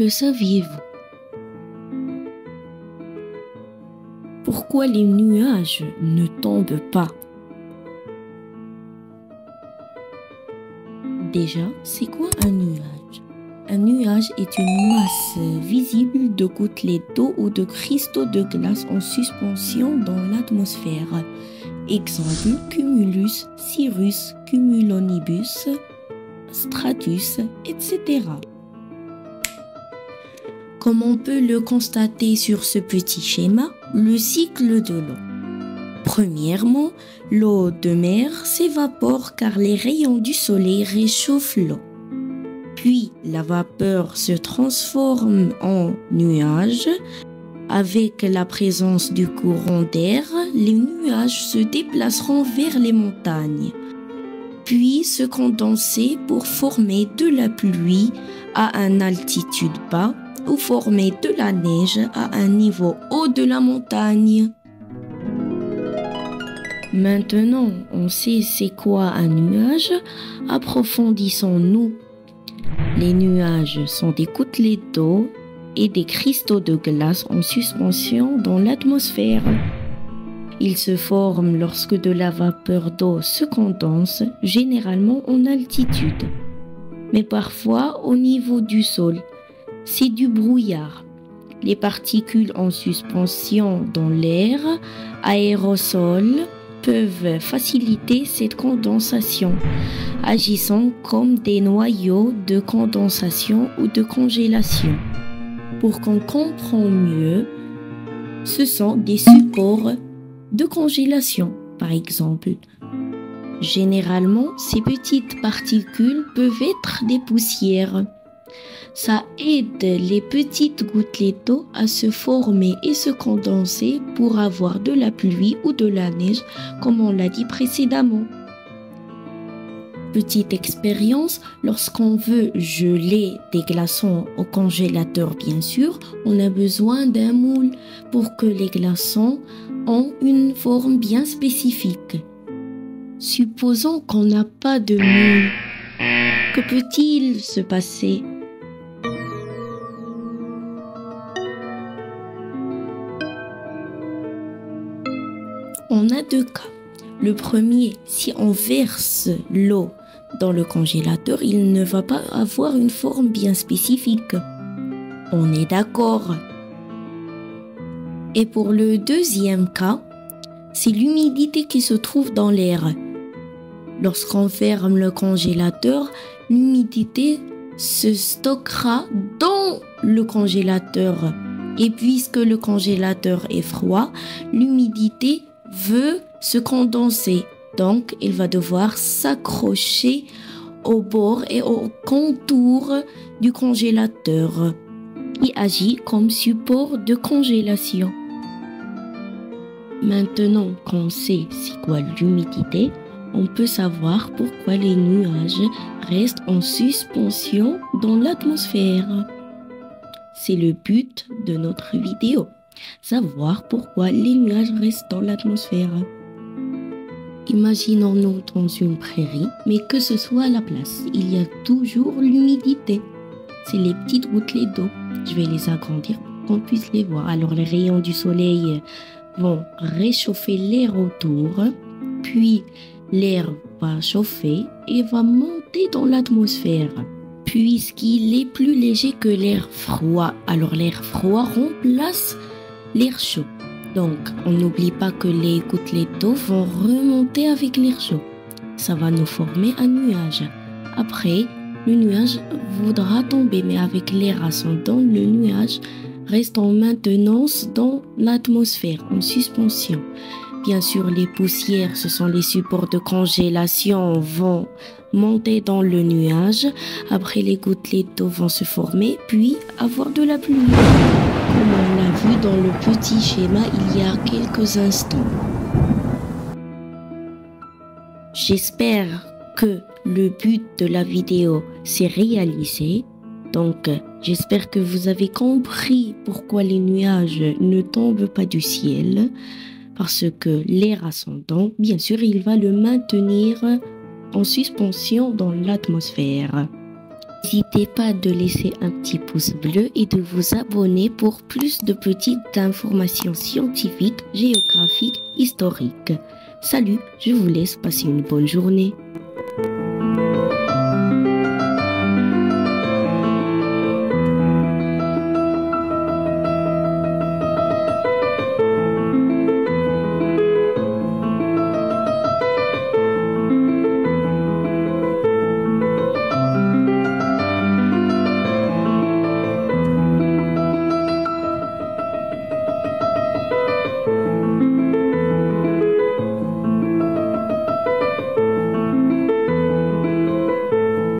Le saviez-vous? Pourquoi les nuages ne tombent pas? Déjà, c'est quoi un nuage? Un nuage est une masse visible de gouttelettes d'eau ou de cristaux de glace en suspension dans l'atmosphère. Exemple, cumulus, cirrus, cumulonimbus, stratus, etc. Comme on peut le constater sur ce petit schéma, le cycle de l'eau. Premièrement, l'eau de mer s'évapore car les rayons du soleil réchauffent l'eau. Puis, la vapeur se transforme en nuages. Avec la présence du courant d'air, les nuages se déplaceront vers les montagnes, puis se condenser pour former de la pluie à une altitude basse ou former de la neige à un niveau haut de la montagne. Maintenant, on sait c'est quoi un nuage, approfondissons-nous. Les nuages sont des gouttelettes d'eau et des cristaux de glace en suspension dans l'atmosphère. Ils se forment lorsque de la vapeur d'eau se condense, généralement en altitude, mais parfois au niveau du sol. C'est du brouillard. Les particules en suspension dans l'air, aérosols, peuvent faciliter cette condensation, agissant comme des noyaux de condensation ou de congélation. Pour qu'on comprenne mieux, ce sont des supports de congélation, par exemple. Généralement, ces petites particules peuvent être des poussières. Ça aide les petites gouttelettes d'eau à se former et se condenser pour avoir de la pluie ou de la neige, comme on l'a dit précédemment. Petite expérience, lorsqu'on veut geler des glaçons au congélateur, bien sûr, on a besoin d'un moule pour que les glaçons aient une forme bien spécifique. Supposons qu'on n'a pas de moule. Que peut-il se passer? On a deux cas. Le premier, si on verse l'eau dans le congélateur, il ne va pas avoir une forme bien spécifique. On est d'accord. Et pour le deuxième cas, c'est l'humidité qui se trouve dans l'air. Lorsqu'on ferme le congélateur, l'humidité se stockera dans le congélateur. Et puisque le congélateur est froid, l'humidité veut se condenser. Donc, il va devoir s'accrocher au bord et au contour du congélateur. Il agit comme support de congélation. Maintenant qu'on sait c'est quoi l'humidité, on peut savoir pourquoi les nuages restent en suspension dans l'atmosphère. C'est le but de notre vidéo. Savoir pourquoi les nuages restent dans l'atmosphère. Imaginons-nous dans une prairie, mais que ce soit à la place, il y a toujours l'humidité. C'est les petites gouttelettes d'eau. Je vais les agrandir pour qu'on puisse les voir. Alors les rayons du soleil vont réchauffer l'air autour, puis l'air va chauffer et va monter dans l'atmosphère. Puisqu'il est plus léger que l'air froid, alors l'air froid remplace l'air chaud. Donc, on n'oublie pas que les gouttelettes d'eau vont remonter avec l'air chaud. Ça va nous former un nuage. Après, le nuage voudra tomber, mais avec l'air ascendant, le nuage reste en maintenance dans l'atmosphère, en suspension. Bien sûr, les poussières, ce sont les supports de congélation, vont monter dans le nuage. Après, les gouttelettes d'eau vont se former, puis avoir de la pluie. Comme on l'a vu dans le petit schéma il y a quelques instants. J'espère que le but de la vidéo s'est réalisé. Donc, j'espère que vous avez compris pourquoi les nuages ne tombent pas du ciel. Parce que l'air ascendant, bien sûr, il va le maintenir en suspension dans l'atmosphère. N'hésitez pas de laisser un petit pouce bleu et de vous abonner pour plus de petites informations scientifiques, géographiques, historiques. Salut, je vous laisse passer une bonne journée.